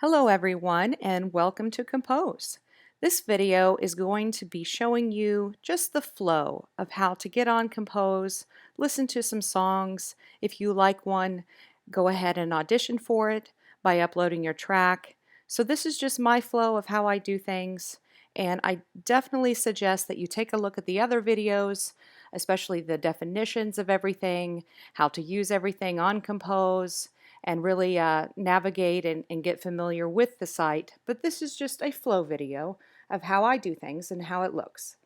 Hello everyone and welcome to Kompose. This video is going to be showing you just the flow of how to get on Kompose, listen to some songs. If you like one, go ahead and audition for it by uploading your track. So this is just my flow of how I do things, and I definitely suggest that you take a look at the other videos, especially the definitions of everything, how to use everything on Kompose, and really navigate and get familiar with the site. But this is just a flow video of how I do things and how it looks.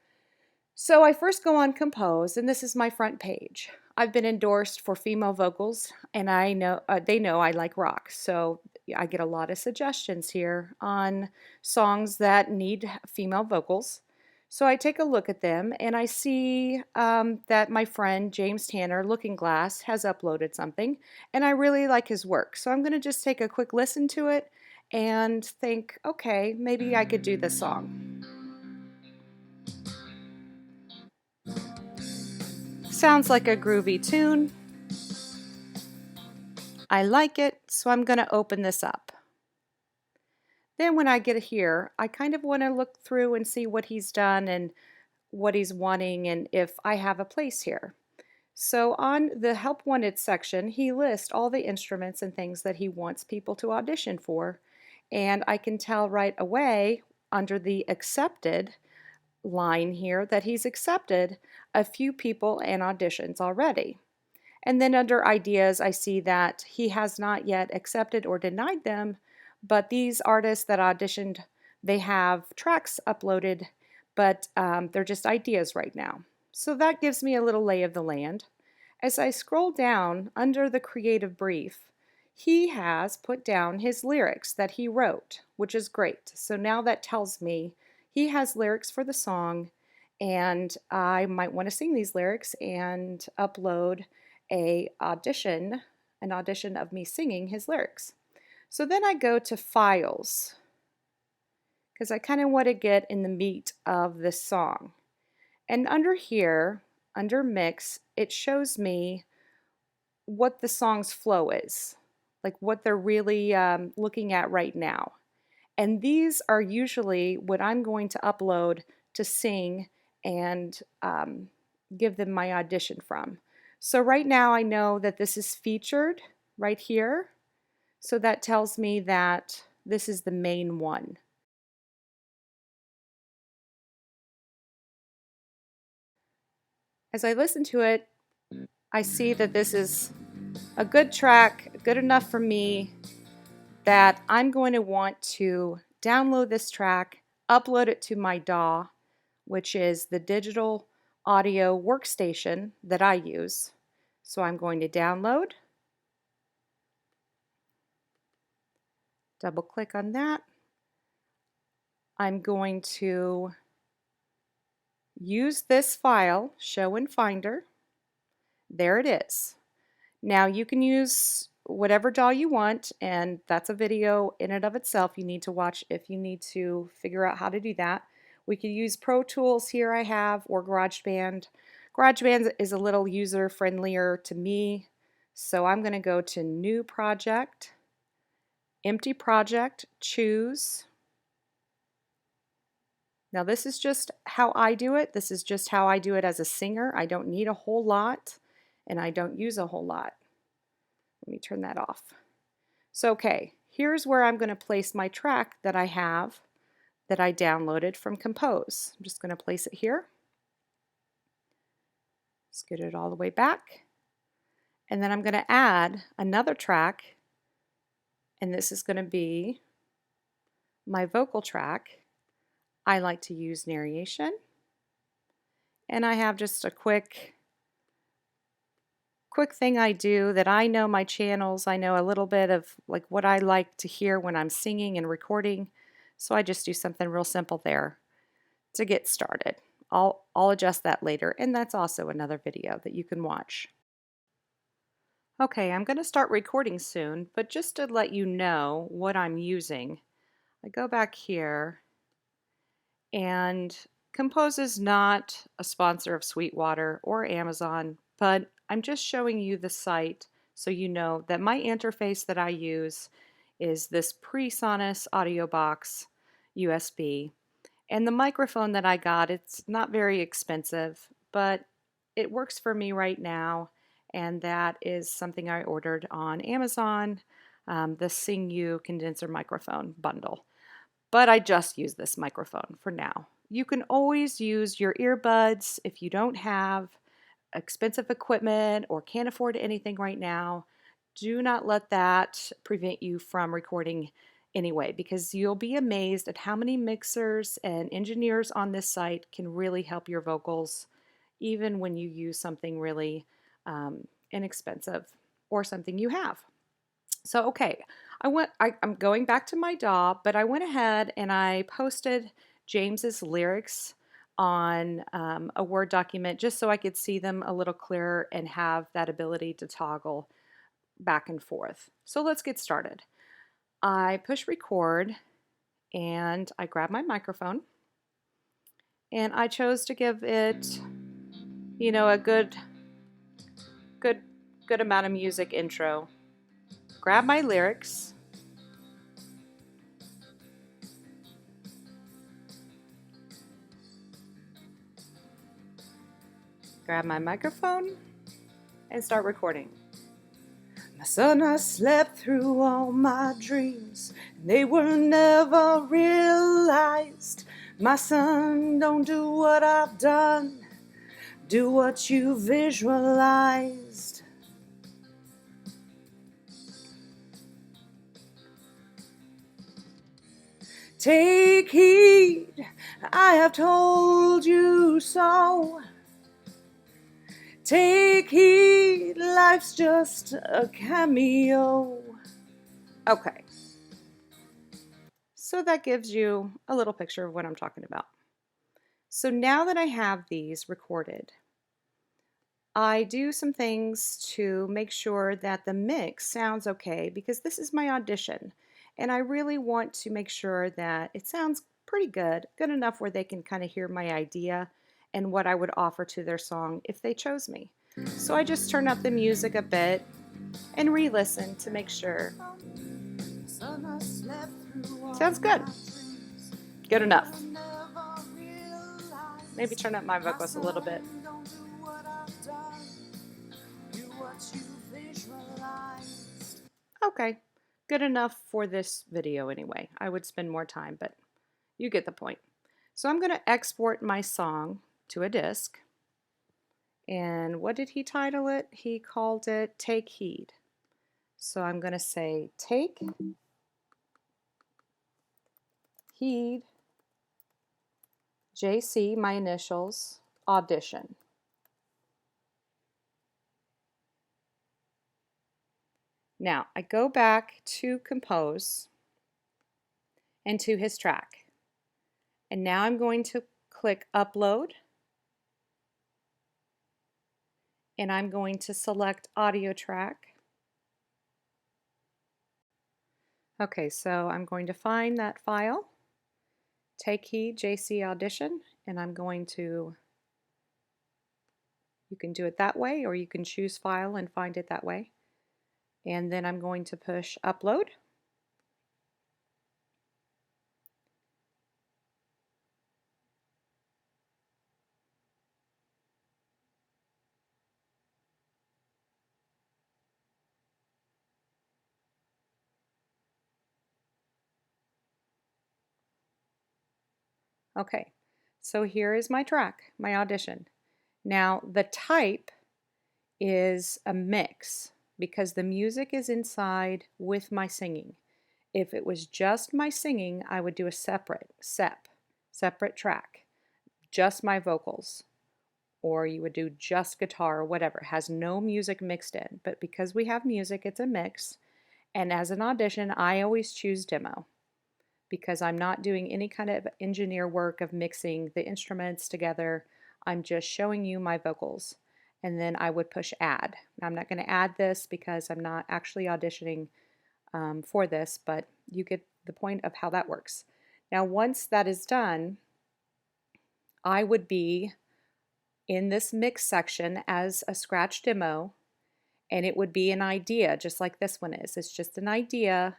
So I first go on Kompose, and this is my front page. I've been endorsed for female vocals, and I know they know I like rock, so I get a lot of suggestions here on songs that need female vocals. So I take a look at them, and I see that my friend James Tanner, Looking Glass, has uploaded something, and I really like his work. So I'm going to just take a quick listen to it and think, okay, maybe I could do this song. Sounds like a groovy tune. I like it, so I'm going to open this up. Then when I get here, I kind of want to look through and see what he's done and what he's wanting and if I have a place here. So on the Help Wanted section, he lists all the instruments and things that he wants people to audition for. And I can tell right away under the accepted line here that he's accepted a few people and auditions already. And then under ideas, I see that he has not yet accepted or denied them, but these artists that auditioned, they have tracks uploaded, but they're just ideas right now. So that gives me a little lay of the land. As I scroll down under the creative brief, he has put down his lyrics that he wrote, which is great. So now that tells me he has lyrics for the song, and I might want to sing these lyrics and upload an audition of me singing his lyrics. So then I go to files because I kind of want to get in the meat of this song. And under here, under mix, it shows me what the song's flow is, like what they're really looking at right now. And these are usually what I'm going to upload to sing and give them my audition from. So right now I know that this is featured right here. So that tells me that this is the main one. As I listen to it, I see that this is a good track, good enough for me, that I'm going to want to download this track, upload it to my DAW, which is the digital audio workstation that I use. So I'm going to download, double click on that. I'm going to use this file, Show in Finder. There it is. Now you can use whatever DAW you want, and that's a video in and of itself you need to watch if you need to figure out how to do that. We could use Pro Tools here I have, or GarageBand. GarageBand is a little user friendlier to me, so I'm going to go to New Project, Empty Project, Choose. Now this is just how I do it. This is just how I do it as a singer. I don't need a whole lot, and I don't use a whole lot. Let me turn that off. So okay, here's where I'm going to place my track that I have that I downloaded from Kompose. I'm just going to place it here. Scoot it all the way back. And then I'm going to add another track, and this is going to be my vocal track. I like to use narration, and I have just a quick thing I do that I know my channels. I know a little bit of like what I like to hear when I'm singing and recording, so I just do something real simple there to get started. I'll adjust that later, and that's also another video that you can watch. Okay, I'm going to start recording soon, but just to let you know what I'm using, I go back here, and Kompose is not a sponsor of Sweetwater or Amazon, but I'm just showing you the site so you know that my interface that I use is this PreSonus audio box USB. And the microphone that I got, it's not very expensive, but it works for me right now. And that is something I ordered on Amazon, the Sing U condenser microphone bundle. But I just use this microphone for now. You can always use your earbuds if you don't have expensive equipment or can't afford anything right now. Do not let that prevent you from recording anyway, because you'll be amazed at how many mixers and engineers on this site can really help your vocals, even when you use something really inexpensive or something you have. So, okay, I'm going back to my DAW, but I went ahead and I posted James's lyrics on a Word document just so I could see them a little clearer and have that ability to toggle back and forth. So let's get started. I push record and I grab my microphone and I chose to give it, a good amount of music intro. Grab my lyrics. Grab my microphone and start recording. My son, I slept through all my dreams, and they were never realized. My son, don't do what I've done, do what you visualized. Take heed, I have told you so. Take heed, life's just a cameo. Okay, so that gives you a little picture of what I'm talking about. So now that I have these recorded, I do some things to make sure that the mix sounds okay, because this is my audition and I really want to make sure that it sounds pretty good enough where they can kind of hear my idea and what I would offer to their song if they chose me. So I just turn up the music a bit and re-listen to make sure. Sounds good. Good enough. Maybe turn up my vocals a little bit. Okay, good enough for this video anyway. I would spend more time, but you get the point. So I'm going to export my song to a disk. And what did he title it? He called it Take Heed. So I'm going to say Take Heed, JC, my initials, audition. Now I go back to Kompozing and to his track. And now I'm going to click Upload. And I'm going to select Audio Track. Okay, so I'm going to find that file, Take Heed, JC Audition, and I'm going to, you can do it that way or you can choose File and find it that way. And then I'm going to push Upload. Okay, so here is my track, my audition. Now the type is a mix because the music is inside with my singing. If it was just my singing, I would do a separate track, just my vocals, or you would do just guitar or whatever. It has no music mixed in, but because we have music, it's a mix. And as an audition, I always choose demo because I'm not doing any kind of engineer work of mixing the instruments together. I'm just showing you my vocals. And then I would push add. Now, I'm not going to add this because I'm not actually auditioning for this, but you get the point of how that works. Now, once that is done, I would be in this mix section as a scratch demo, and it would be an idea just like this one is. It's just an idea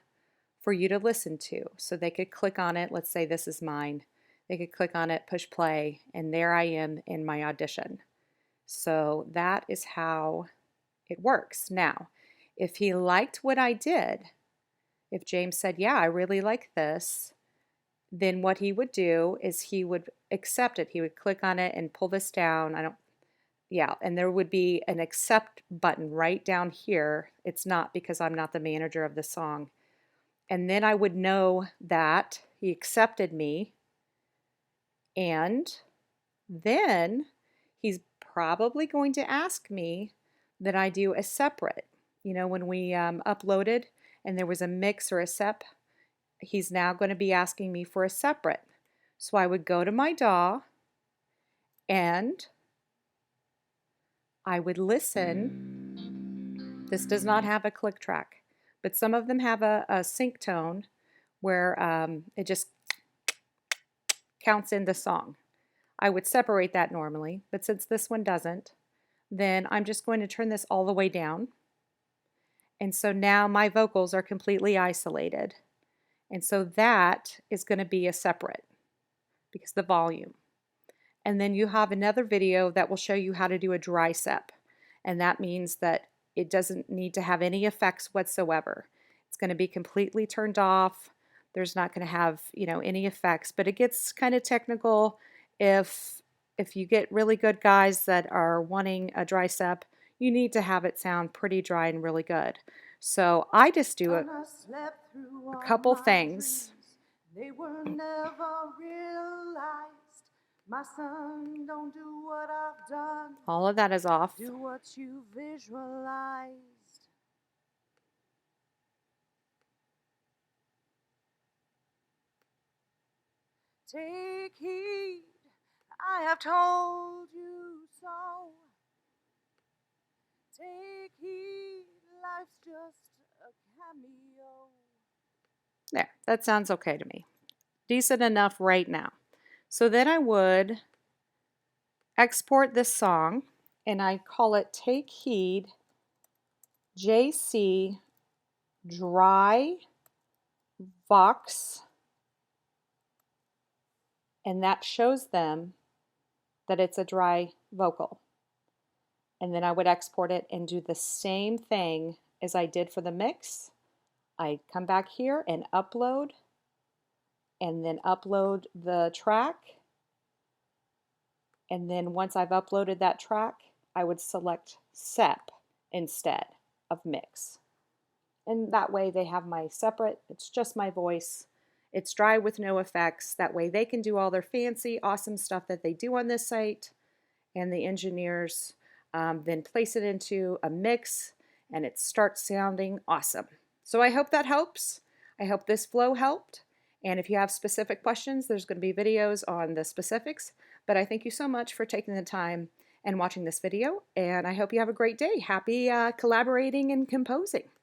for you to listen to. So they could click on it. Let's say this is mine. They could click on it, push play, and there I am in my audition. So that is how it works. Now, if he liked what I did, if James said, yeah, I really like this, then what he would do is he would accept it. He would click on it and pull this down. Yeah, and there would be an accept button right down here. It's not, because I'm not the manager of the song. And then I would know that he accepted me, and then he's probably going to ask me that I do a separate. You know, when we uploaded and there was a mix or a sep, he's now going to be asking me for a separate. So I would go to my DAW and I would listen. This does not have a click track, but some of them have a sync tone where it just counts in the song. I would separate that normally, but since this one doesn't, then I'm just going to turn this all the way down. And so now my vocals are completely isolated. And so that is going to be a separate, because the volume. And then you have another video that will show you how to do a dry sep. And that means that it doesn't need to have any effects whatsoever. It's going to be completely turned off. There's not going to have, you know, any effects, but it gets kind of technical if you get really good guys that are wanting a dry sep. You need to have it sound pretty dry and really good. So I just do a couple things. They were never realized. My son, don't do what I've done. All of that is off. Do what you visualized. Take heed, I have told you so. Take heed, life's just a cameo. There, that sounds okay to me. Decent enough right now. So then I would export this song, and I call it Take Heed JC Dry Vox, and that shows them that it's a dry vocal. And then I would export it and do the same thing as I did for the mix. I come back here and upload, and then upload the track. And then once I've uploaded that track, I would select sep instead of mix. And that way they have my separate, it's just my voice. It's dry with no effects. That way they can do all their fancy, awesome stuff that they do on this site. And the engineers then place it into a mix and it starts sounding awesome. So I hope that helps. I hope this flow helped. And if you have specific questions, there's going to be videos on the specifics. But I thank you so much for taking the time and watching this video. And I hope you have a great day. Happy collaborating and composing.